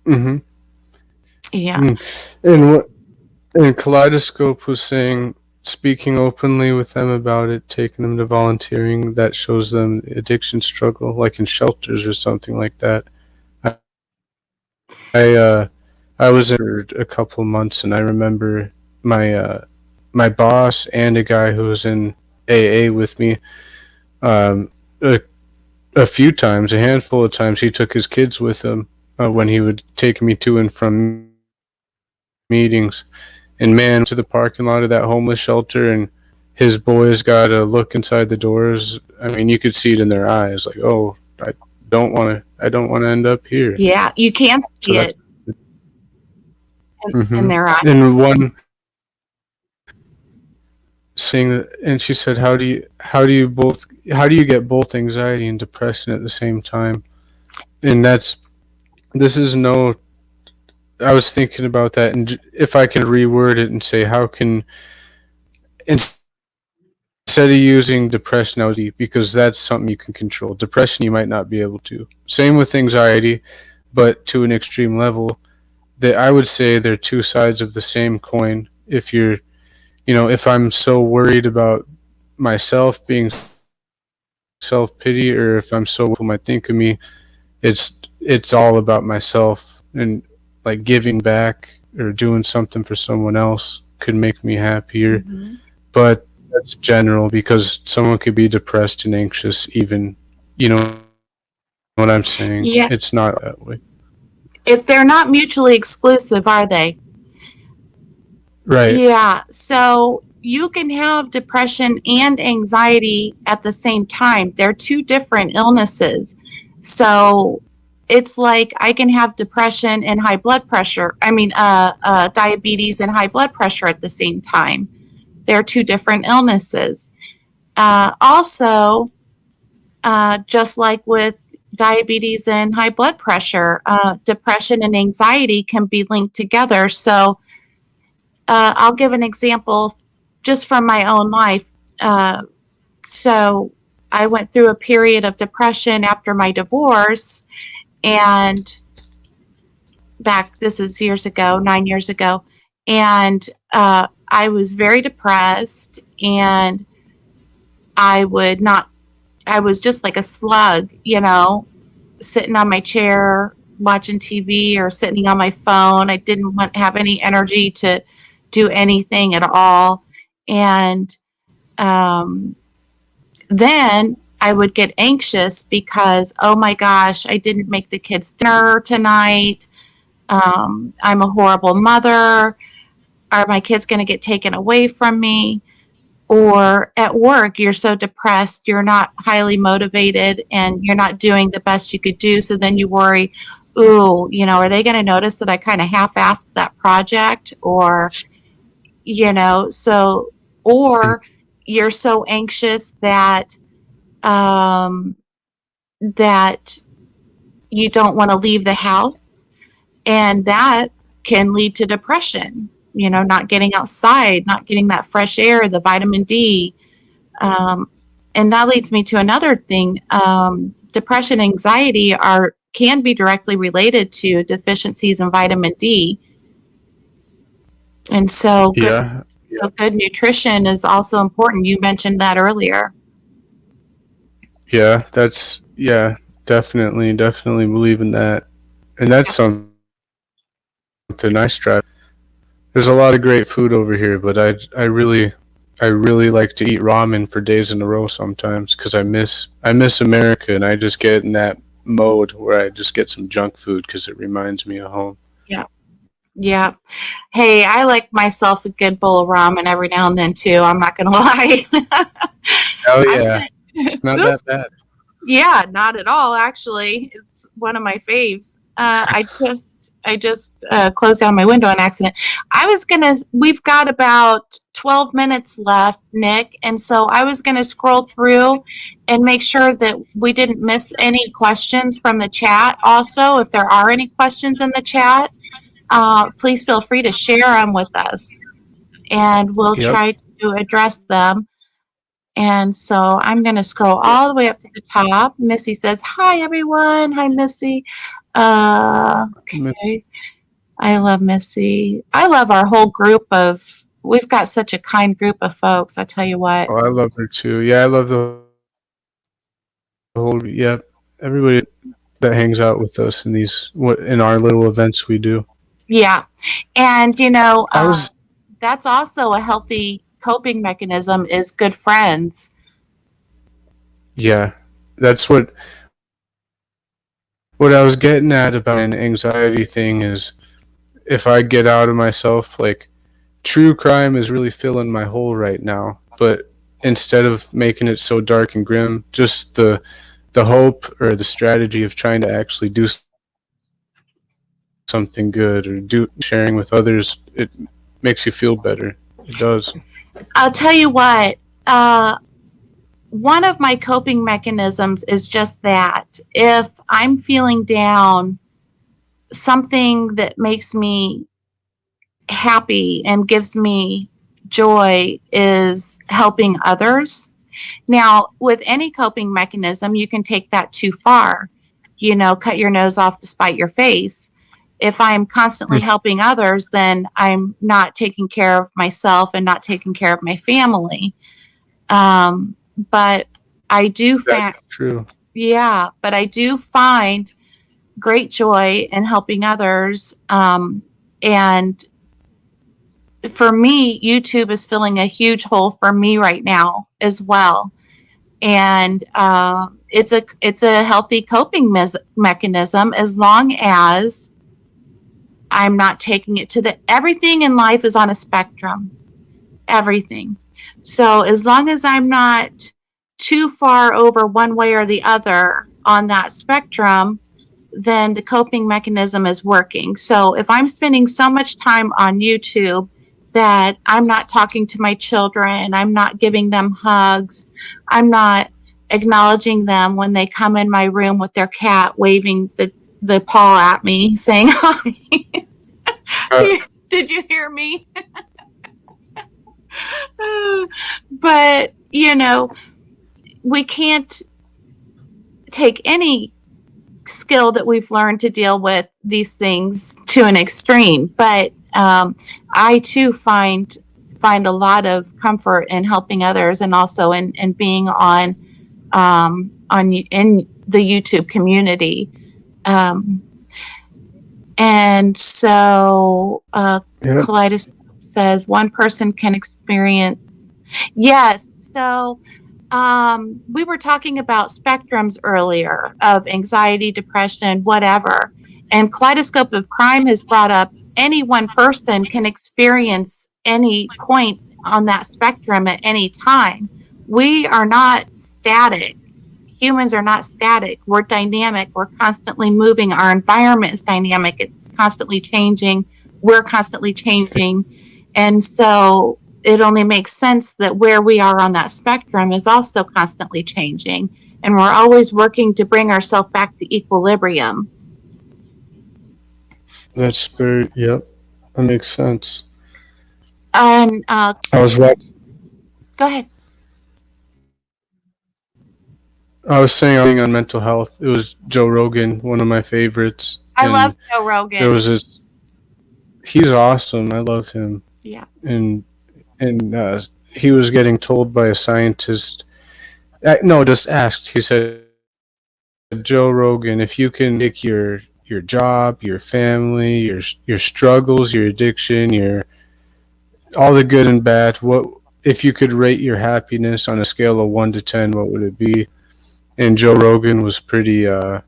mm-hmm. Yeah. And Kaleidoscope was saying, speaking openly with them about it, taking them to volunteering, that shows them addiction struggle, like in shelters or something like that. I I was in for a couple of months, and I remember my boss and a guy who was in AA with me. Um, a, a few times, a handful of times, he took his kids with him when he would take me to and from meetings. And man, to the parking lot of that homeless shelter, and his boys got a look inside the doors. I mean, you could see it in their eyes, like, "Oh, I don't want to end up here." Yeah, you can So see that's it in their eyes. and one saying that, and she said, how do you get both anxiety and depression at the same time? And this is no. I was thinking about that, and if I can reword it and say, how can, instead of using depression, I would be, because that's something you can control. Depression, you might not be able to. Same with anxiety, but to an extreme level. That I would say they're two sides of the same coin. If you're, if I'm so worried about myself being self-pity, or if I'm so people might think of me, it's all about myself, and like giving back or doing something for someone else could make me happier. Mm-hmm. But that's general, because someone could be depressed and anxious even, you know what I'm saying? Yeah, It's not that way. if they're not mutually exclusive, are they? Right. Yeah, so you can have depression and anxiety at the same time. They're two different illnesses. So it's like I can have depression and high blood pressure. I mean, diabetes and high blood pressure at the same time. They're two different illnesses. Also, just like with diabetes and high blood pressure, depression and anxiety can be linked together. So I'll give an example just from my own life. So I went through a period of depression after my divorce, and this is years ago, 9 years ago, and I was very depressed, and I was just like a slug, sitting on my chair watching TV or sitting on my phone. I didn't have any energy to do anything at all. And then I would get anxious because, oh my gosh, I didn't make the kids dinner tonight. I'm a horrible mother. Are my kids going to get taken away from me? Or at work, you're so depressed, you're not highly motivated, and you're not doing the best you could do. So then you worry, ooh, are they going to notice that I kind of half-assed that project? Or, or you're so anxious that that you don't want to leave the house, and that can lead to depression. Not getting outside, not getting that fresh air, the vitamin D. And that leads me to another thing. Depression and anxiety can be directly related to deficiencies in vitamin D. And so good nutrition is also important. You mentioned that earlier. Yeah, definitely believe in that. And that's something I strive. There's a lot of great food over here, but I really like to eat ramen for days in a row sometimes because I miss America, and I just get in that mode where I just get some junk food because it reminds me of home. Yeah. Hey, I like myself a good bowl of ramen every now and then too. I'm not gonna lie. Oh yeah, it's not that bad. Yeah, not at all. Actually, it's one of my faves. I just closed down my window on accident. We've got about 12 minutes left, Nick, and so I was gonna scroll through and make sure that we didn't miss any questions from the chat. Also, if there are any questions in the chat, please feel free to share them with us, and we'll try to address them. And so I'm going to scroll all the way up to the top. Missy says, hi, everyone. Hi, Missy. Okay. I love Missy. I love our whole group we've got such a kind group of folks. I tell you what. Oh, I love her too. Yeah, I love the whole, everybody that hangs out with us in our little events we do. Yeah. And, that's also a healthy coping mechanism is good friends. Yeah, that's what I was getting at about an anxiety thing is if I get out of myself, like true crime is really filling my hole right now, but instead of making it so dark and grim, just the hope or the strategy of trying to actually do something good or sharing with others, it makes you feel better. It does. I'll tell you what, one of my coping mechanisms is just that. If I'm feeling down, something that makes me happy and gives me joy is helping others. Now, with any coping mechanism, you can take that too far. Cut your nose off to spite your face. If I'm constantly helping others, then I'm not taking care of myself and not taking care of my family. But I do true. Yeah, but I do find great joy in helping others. And for me, YouTube is filling a huge hole for me right now as well. And it's a healthy coping mechanism as long as I'm not taking it to everything in life is on a spectrum. Everything. So as long as I'm not too far over one way or the other on that spectrum, then the coping mechanism is working. So if I'm spending so much time on YouTube that I'm not talking to my children, I'm not giving them hugs, I'm not acknowledging them when they come in my room with their cat waving the paw at me saying hi. Uh, Did you hear me? But, we can't take any skill that we've learned to deal with these things to an extreme. But I too find a lot of comfort in helping others, and also in being on in the YouTube community. And so Kaleidoscope says one person can experience. Yes. So we were talking about spectrums earlier of anxiety, depression, whatever. And Kaleidoscope of Crime has brought up any one person can experience any point on that spectrum at any time. We are not static. Humans are not static. We're dynamic. We're constantly moving. Our environment is dynamic. It's constantly changing. We're constantly changing. And so it only makes sense that where we are on that spectrum is also constantly changing. And we're always working to bring ourselves back to equilibrium. That's very, yep, that makes sense. And I was watching. go ahead. I was saying on mental health. It was Joe Rogan, one of my favorites. I love Joe Rogan. There was this. He's awesome. I love him. Yeah. And he was getting told by a scientist. No, just asked. He said, Joe Rogan, if you can pick your job, your family, your struggles, your addiction, your all the good and bad, what if you could rate your happiness on a scale of 1 to 10, what would it be? And Joe Rogan was pretty adamant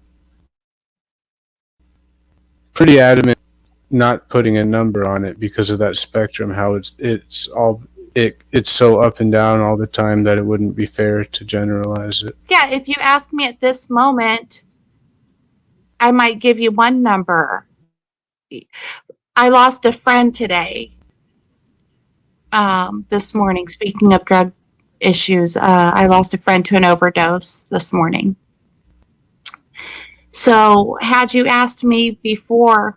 not putting a number on it because of that spectrum, how it's so up and down all the time that it wouldn't be fair to generalize it. Yeah, if you ask me at this moment, I might give you one number. I lost a friend today. This morning, speaking of drug issues, I lost a friend to an overdose this morning. So had you asked me before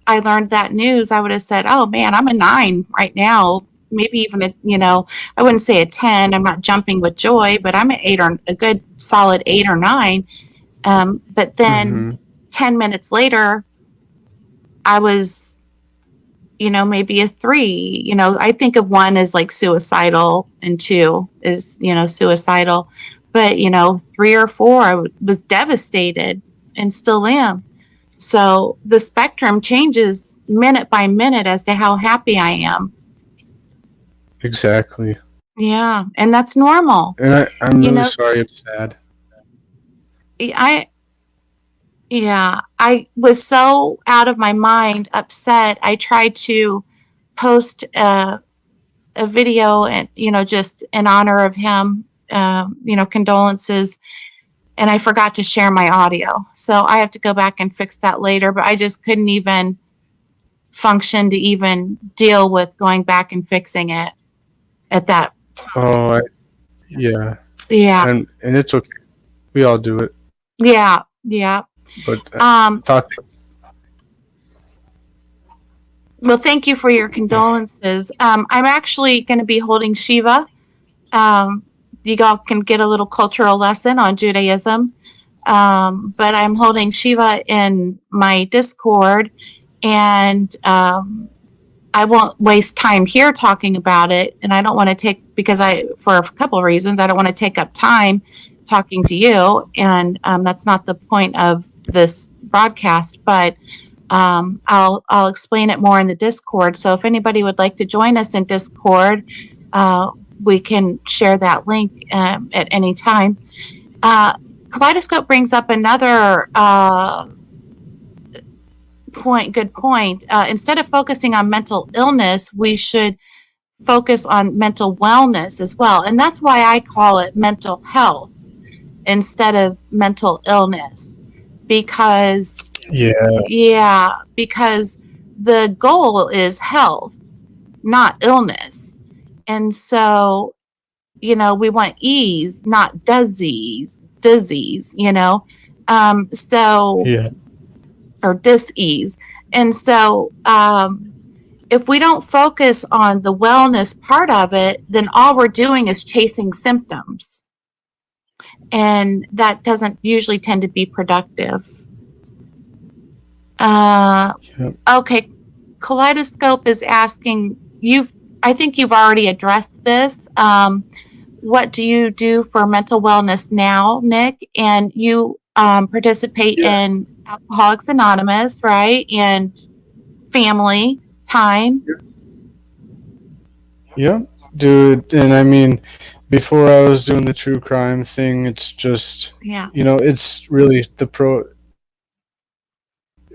I learned that news, I would have said, oh man, I'm a 9 right now. Maybe even I wouldn't say a 10. I'm not jumping with joy, but I'm an 8 or a good solid 8 or 9. But then 10 minutes later, I was, maybe a 3. I think of 1 as like suicidal and 2 is, suicidal. But, 3 or 4, I was devastated and still am. So the spectrum changes minute by minute as to how happy I am. Exactly. Yeah, and that's normal. And I'm really sorry it's sad. I was so out of my mind, upset. I tried to post a video and, just in honor of him, condolences. And I forgot to share my audio. So I have to go back and fix that later. But I just couldn't even function to even deal with going back and fixing it at that time. Oh, yeah. Yeah. And it's okay. We all do it. Yeah. Yeah. But I thought. Well, thank you for your condolences. I'm actually going to be holding Shiva. You all can get a little cultural lesson on Judaism. But I'm holding Shiva in my Discord, and I won't waste time here talking about it. And I don't want to for a couple of reasons, I don't want to take up time talking to you. And that's not the point of this broadcast, but I'll explain it more in the Discord. So if anybody would like to join us in Discord, we can share that link at any time. Kaleidoscope brings up another good point. Instead of focusing on mental illness, we should focus on mental wellness as well. And that's why I call it mental health instead of mental illness. Because because the goal is health. not illness. And so, we want ease, not disease, so, Yeah. or dis-ease. And so, if we don't focus on the wellness part of it, then all we're doing is chasing symptoms. And that doesn't usually tend to be productive. Yep. Okay, Kaleidoscope is asking, I think you've already addressed this. What do you do for mental wellness now, Nick? And you participate Yeah. in Alcoholics Anonymous, right? And family time. Yep. Dude, and I mean, before I was doing the true crime thing, it's just, Yeah. it's really the pro.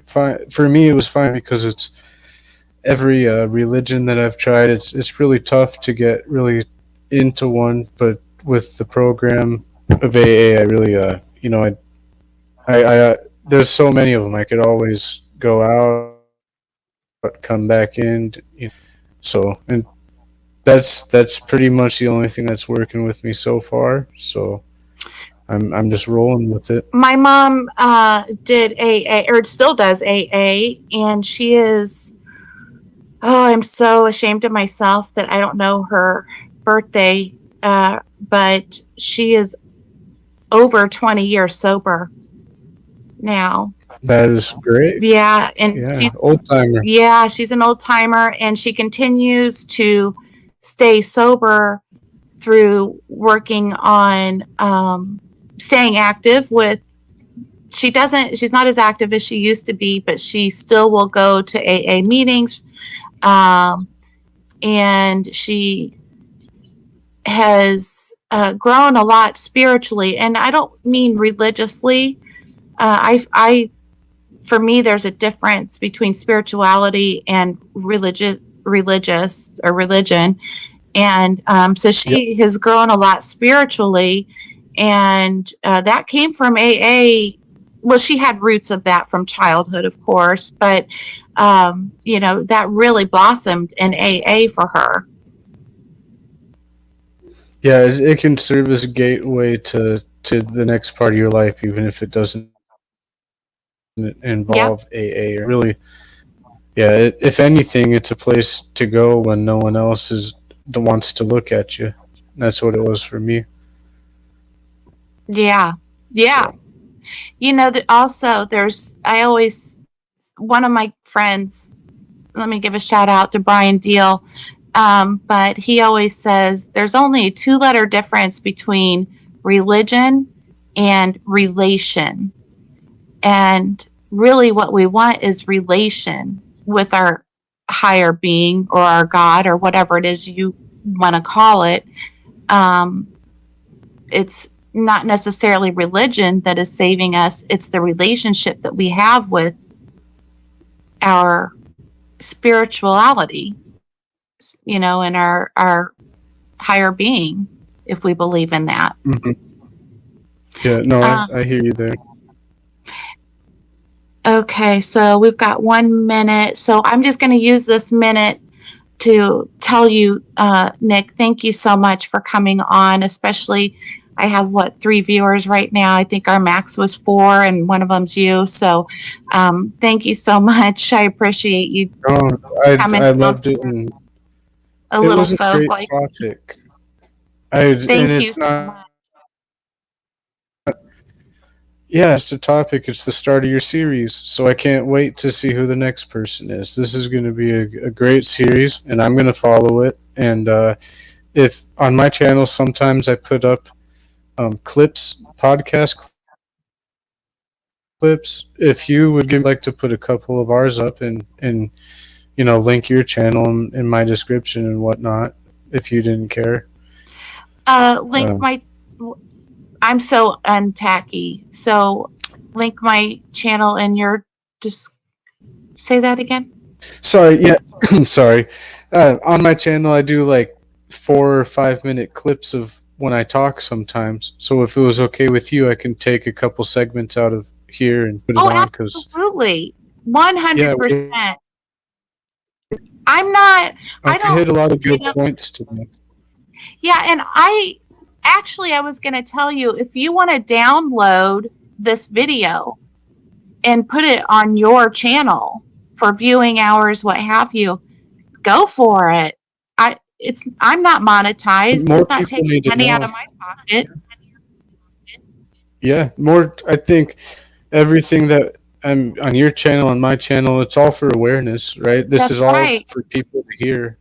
For me, it was fine because it's every religion that I've tried. It's really tough to get really into one, but with the program of AA, I really, there's so many of them. I could always go out, come back in, so and that's pretty much the only thing that's working with me so far. So I'm just rolling with it. My mom did AA, or still does AA, and she is, I'm so ashamed of myself that I don't know her birthday, but she is over 20 years sober now. That is great. Yeah, and Yeah, old timer. she's an old timer, and she continues to stay sober through working on staying active with. She's not as active as she used to be, but she still will go to AA meetings, and she has grown a lot spiritually, and I don't mean religiously. For me, there's a difference between spirituality and religious or religion, and so she has grown a lot spiritually, and that came from AA. Well, she had roots of that from childhood, of course, but that really blossomed in AA for her. Yeah, it can serve as a gateway to the next part of your life, even if it doesn't Yep. involve AA. Or really, yeah. If anything, it's a place to go when no one else wants to look at you. That's what it was for me. Yeah. Yeah. So, Also, one of my friends, let me give a shout out to Brian Deal, but he always says there's only a 2-letter difference between religion and relation. And really, what we want is relation with our higher being or our God or whatever it is you want to call it. It's not necessarily religion that is saving us, it's the relationship that we have with our spirituality, and our higher being, if we believe in that. mhm. Yeah, no, I hear you there. Okay, so we've got 1 minute. So I'm just going to use this minute to tell you, Nick, thank you so much for coming on. Especially, I have 3 viewers right now. I think our max was 4, and one of them's you. So, thank you so much. I appreciate you Oh, coming I on loved it, and a it little was a folk great like. topic. And Thank you it's so not. much. Yeah, it's the topic. It's the start of your series, so I can't wait to see who the next person is. This is going to be a great series, and I'm going to follow it. And if on my channel, sometimes I put up clips, podcast clips. If you would like to put a couple of ours up and link your channel in my description and whatnot, if you didn't care. Link my. I'm so untacky. So, link my channel in your. Just say that again. Sorry, yeah, sorry. On my channel, I do like 4 or 5 minute clips of when I talk sometimes. So if it was okay with you, I can take a couple segments out of here and put it Oh, on because absolutely, yeah, 100%. I'm not, I Okay, don't, hit a lot of you good know, points today. yeah, and I was going to tell you, if you want to download this video and put it on your channel for viewing hours, what have you, go for it. I'm not monetized. More It's not people taking need to money out know. of my pocket. Yeah, more. I think everything that I'm on your channel and my channel, it's all for awareness, right? This is That's all right. for people to hear.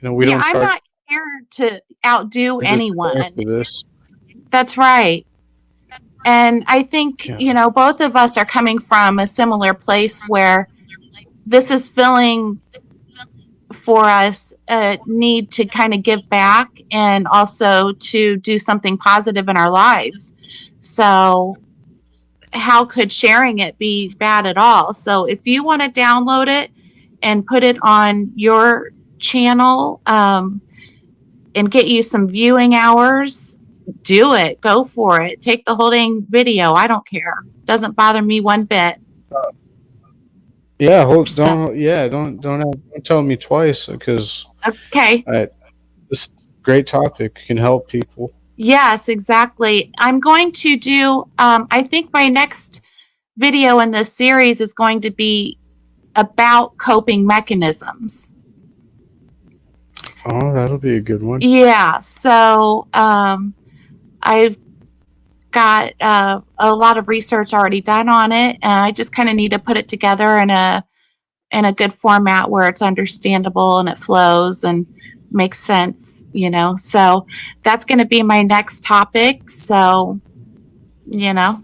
We Yeah, don't I'm charge not here to outdo just for anyone. this. That's right. And I think, Yeah. both of us are coming from a similar place where this is filling for us a need to kind of give back and also to do something positive in our lives. So, how could sharing it be bad at all? So, if you want to download it and put it on your channel, and get you some viewing hours, do it. Go for it. Take the whole dang video. I don't care. Doesn't bother me one bit. Yeah, So, don't tell me twice because okay. I this is a great topic can help people. Yes, exactly. I'm going to do, I think my next video in this series is going to be about coping mechanisms. Oh, that'll be a good one. Yeah. So, I've got a lot of research already done on it, and I just kind of need to put it together in a good format where it's understandable and it flows and makes sense. So that's going to be my next topic. So, you know,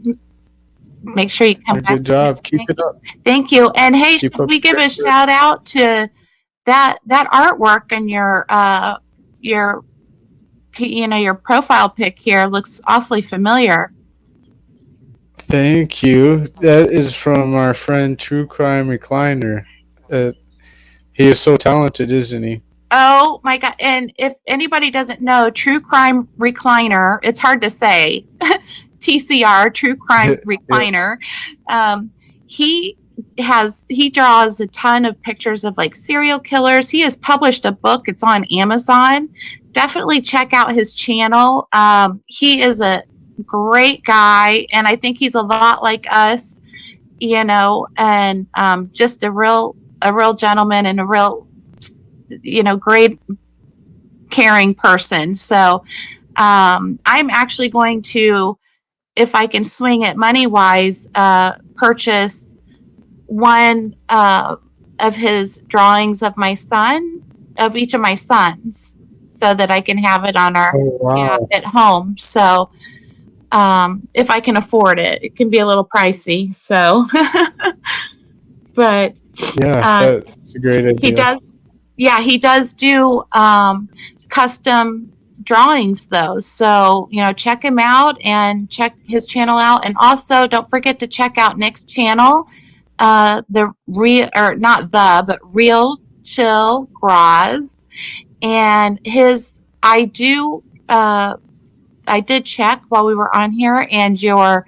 make sure you come back Good to job. me. Keep it up. Thank you. And hey, Keep should up we the give a great work. shout out to that artwork and your your profile pic here looks awfully familiar. Thank you. That is from our friend True Crime Recliner. Uh, he is so talented, isn't he? Oh my God. And if anybody doesn't know, True Crime Recliner, it's hard to say, TCR, True Crime Yeah. Recliner. Um, he he draws a ton of pictures of like serial killers. He has published a book, it's on Amazon. Definitely check out his channel. He is a great guy, and I think he's a lot like us, and just a real gentleman and a real great caring person. So I'm actually going to, if I can swing it money wise, purchase one of his drawings of of each of my sons, so that I can have it on our Oh wow. at home. So if I can afford it, it can be a little pricey. So, but Yeah, uh, that's a great he idea. does yeah, he does do custom drawings though. So, check him out and check his channel out. And also don't forget to check out Nick's channel, the real, or not but Real Chill Graz. And I did check while we were on here, and your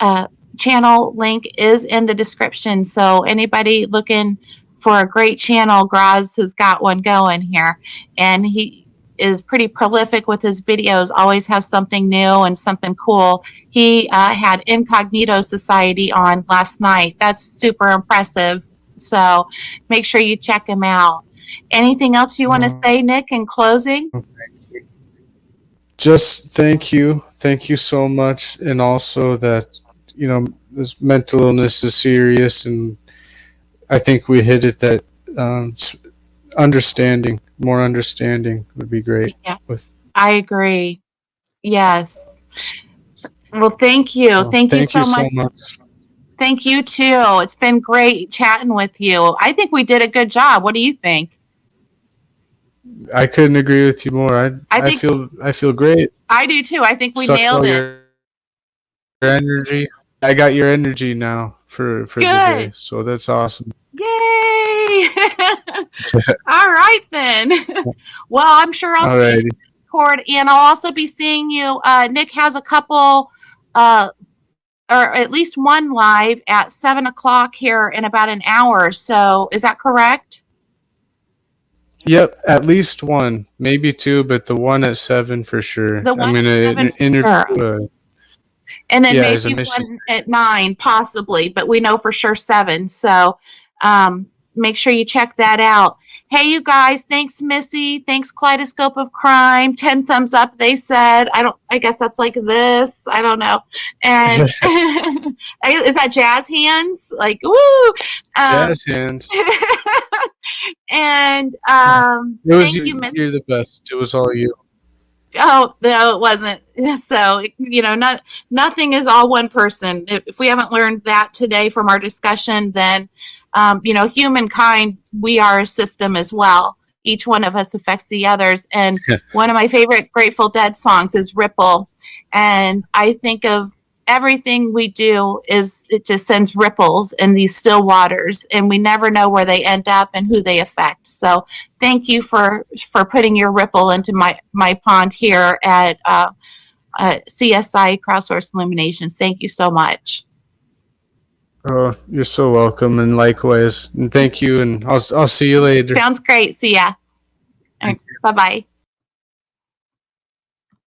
uh, channel link is in the description. So anybody looking for a great channel, Graz has got one going here, and he is pretty prolific with his videos. Always has something new and something cool. He had Incognito Society on last night. That's super impressive. So make sure you check him out. Anything else you want to Oh, say, Nick, in closing? thank you. Just thank you so much, and also that this mental illness is serious, and I think we hit it that more understanding would be great. Yeah, With I agree. Yes. Well, thank you. so, Thank you thank you so so much. much. Thank you too. It's been great chatting with you. I think we did a good job. What do you think? I couldn't agree with you more. I I think feel great. I do too. I think we Sucked nailed all it. your energy. I got your energy now for the day, Good. so that's awesome. Yay. All right then. Well, I'm sure I'll see you Alrighty. in Discord, and I'll also be seeing you. Nick has a couple, or at least one live at 7 o'clock here in about an hour. So is that correct? Yep, at least one, maybe two, but the one at 7 for sure. The I'm one at gonna 7 for interview. sure. And then Yeah, as a maybe mission. one at 9, possibly, but we know for sure 7. So make sure you check that out. Hey, you guys, thanks, Missy. Thanks, Kaleidoscope of Crime. 10 thumbs up, they said. I guess that's like this. I don't know. And is that jazz hands? Like, woo! Jazz hands. And It was thank you, you. Miss. You're the best. It was all you. Oh no, it wasn't. So nothing is all one person. If we haven't learned that today from our discussion, then humankind, we are a system as well. Each one of us affects the others. And one of my favorite Grateful Dead songs is Ripple. And I think of everything we do is it just sends ripples in these still waters, and we never know where they end up and who they affect. So thank you for putting your ripple into my pond here at CSI Crowdsource Illuminations. Thank you so much. Oh, you're so welcome, and likewise. And thank you, and I'll see you later. Sounds great. See ya. Bye bye.